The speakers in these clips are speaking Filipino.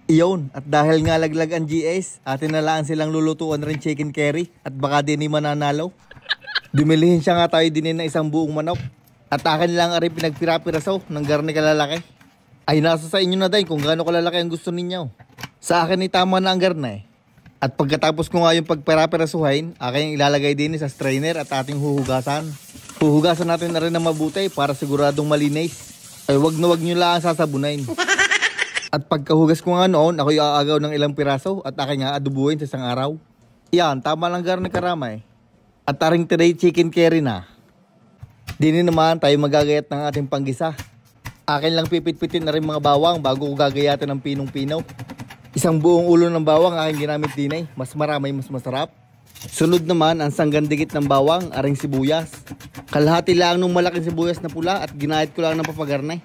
Iyon, at dahil nga laglag ang GS, atin na lang silang lulutuan rin chicken curry at baka din ni mananalo. Dumilihin siya nga tayo din na isang buong manok. At akin lang rin pinagpira-piraso ng garne kalalaki. Ay nasa sa inyo na din kung gaano kalalaki ang gusto ninyo. Sa akin ay tama na ang garne. At pagkatapos ko nga yung pagpira-pirasuhin, akin ilalagay din sa strainer at ating huhugasan. Huhugasan natin na rin na mabuti para siguradong malinis. Ay wag nyo lang sasabunin. At pagkahugas ko nga noon, ako'y aagaw ng ilang piraso at akin nga adubuhin sa isang araw. Yan, tama lang garne karamay. At aring tray chicken curry na. Dini naman tayo magagayat ng ating panggisa. Akin lang pipit-pitin na rin mga bawang bago ko gagayatin ng pinong-pinaw. Isang buong ulo ng bawang aking ginamit din ay. Mas marami, mas masarap. Sunod naman ang sanggandikit ng bawang, aring sibuyas. Kalahati lang nung malaking sibuyas na pula at ginahit ko lang ng papagarnay.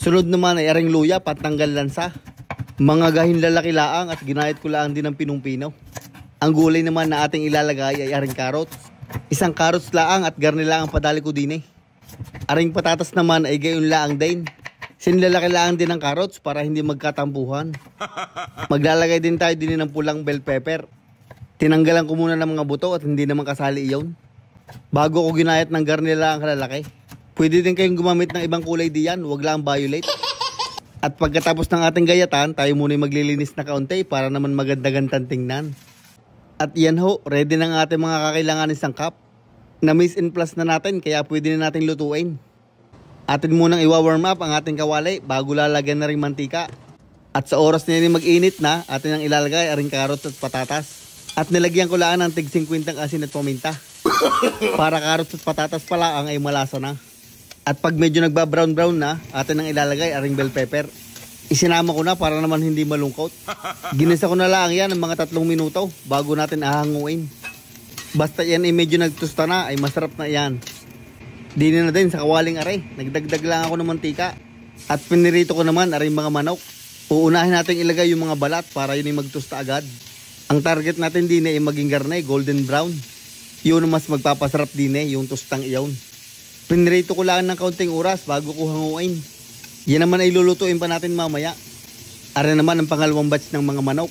Sunod naman ay aring luya, patanggal lansa. Mga gahin lalaki laang at ginahit ko lang din ng pinong-pinaw. Ang gulay naman na ating ilalagay ay aring carrots. Isang carrots laang at garne lang ang padali ko din eh. Aring patatas naman ay gayon laang din. Sinlalaki laang din ang carrots para hindi magkatampuhan. Maglalagay din tayo din ng pulang bell pepper. Tinanggalan ko muna ng mga buto at hindi naman kasali iyon. Bago ko ginayat ng garne laang kalalaki. Pwede din kayong gumamit ng ibang kulay diyan, wag lang violet. At pagkatapos ng ating gayatan, tayo muna maglilinis na kaunti para naman maganda-gandang tingnan. At yan ho, ready na ang ating mga kakailanganin sangkap. Na-mix and plus na natin kaya pwede na natin lutuin. Atin munang iwa-warm up ang ating kawali bago lalagyan na rin mantika. At sa oras na yun mag-init na, atin ang ilalagay aring carrots at patatas. At nilagyan ko lang ng tig 50 asin at paminta. Para carrots at patatas pala ang ay malasa na. At pag medyo nagba-brown-brown na, atin ang ilalagay aring bell pepper. Isinama ko na para naman hindi malungkot. Ginisa ko na lang yan ng mga 3 minuto bago natin ahanguin. Basta yan ay medyo nagtusta na ay masarap na yan. Dini na din sa kawaling aray. Nagdagdag lang ako ng mantika. At pinirito ko naman aring mga manok. Uunahin natin ilagay yung mga balat para yun ay magtusta agad. Ang target natin din ay maging garne, golden brown. Yun mas magpapasarap din yung tustang iyon. Pinirito ko lang ng kaunting oras bago ko hanguin. Yan naman ay lulutuin pa natin mamaya. Ara naman ang pangalawang batch ng mga manok.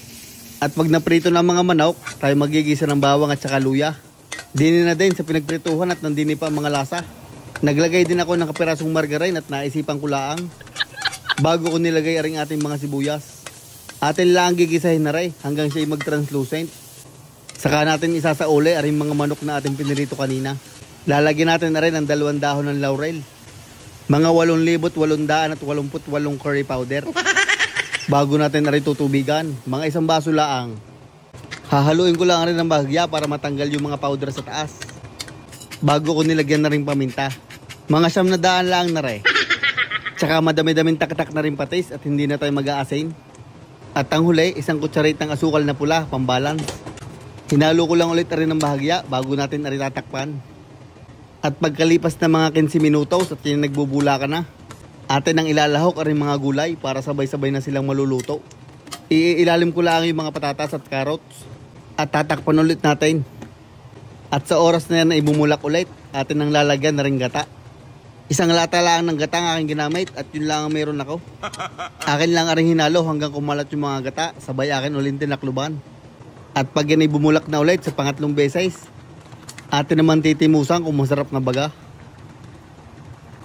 At pag naprito ng mga manok, tayo magigisa ng bawang at saka luya. Dini na din sa pinagprituhan at nandini pa ang mga lasa. Naglagay din ako ng kapirasong margarine at naisipan ko laang. Bago ko nilagay aring ating mga sibuyas. Atin lang gigisahin na rin hanggang siya mag-translucent. Saka natin isasauli aring mga manok na ating pinirito kanina. Lalagyan natin na rin ang 2 dahon ng laurel. Mga 8,888 curry powder. Bago natin na rin tutubigan, mga 1 baso laang. Hahaluin ko lang rin ng bahagya para matanggal yung mga powder sa taas. Bago ko nilagyan na rin paminta. Mga 900 lang na rin. Tsaka madami-daming taktak na rin patis at hindi na tayo mag-aasin. At ang huli, 1 kutsaritang asukal na pula, pambalance. Hinalo ko lang ulit rin ng bahagya bago natin na rin tatakpan. At pagkalipas ng mga 15 minutos at yung nagbubula ka na, atin ang ilalahok aring mga gulay para sabay-sabay na silang maluluto. Iilalim ko lang yung mga patatas at carrots at tatakpan ulit natin. At sa oras na yan ay bumulak ulit, atin ang lalagyan na ring gata. 1 lata lang ng gata ang aking ginamit at yun lang ang meron ako. Akin lang aring hinalo hanggang kumalat yung mga gata, sabay akin ulit tinakluban. At pag yan ay bumulak na ulit sa pangatlong beses, atin naman titimusan kung masarap na baga.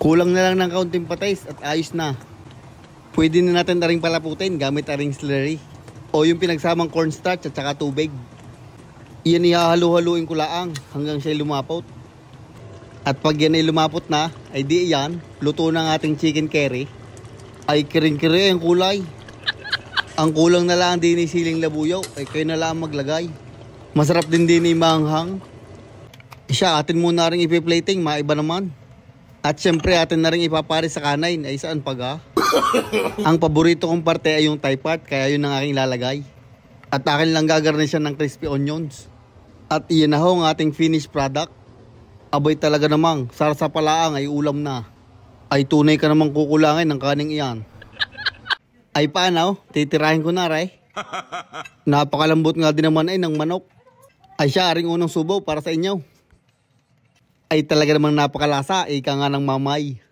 Kulang na lang ng kaunting patis at ayos na. Pwede na natin aring palaputin gamit aring slurry o yung pinagsamang cornstarch at saka tubig. Iyan ihahalo-haluin ko laang hanggang siya lumapot. At pag yan ay lumapot na, ay di yan, luto ng ating chicken curry. Ay kiring-kiri ang kulay. Ang kulang na lang din ni siling labuyo ay kayo na lang maglagay. Masarap din ni manghang. Siya atin muna rin ipi-plating, maiba naman. At syempre atin na rin ipapari sa kanain, ay saan paga? Ang paborito kong parte ay yung Thai part, kaya yun ang aking ilalagay. At akin lang gagarnisyan ng crispy onions. At iyan na ho ang ating finished product. Abay talaga namang, sarsa palaang ay ulam na. Ay tunay ka namang kukulangin ng kaning iyan. Ay paano? Titirahin ko na ray. Napakalambot nga din naman ay ng manok. Ay siya aring unang subo para sa inyo. Ay talaga namang napakalasa, ika nga ng mamay.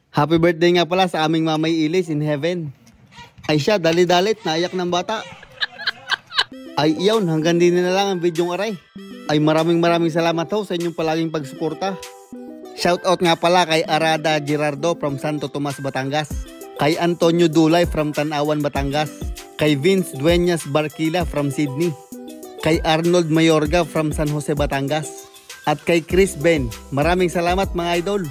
Happy birthday nga pala sa aming mamay Ilis in heaven. Ay siya, dali-dalit, naiyak ng bata. Ay iyon, hanggang din na lang ang videong aray. Ay maraming salamat ho sa inyong palaging pagsuporta. Shoutout nga pala kay Arada Gerardo from Santo Tomas, Batangas. Kay Antonio Dulay from Tanawan, Batangas. Kay Vince Dueñas Barquila from Sydney. Kay Arnold Mayorga from San Jose, Batangas. At kay Chris Ben. Maraming salamat mga idol.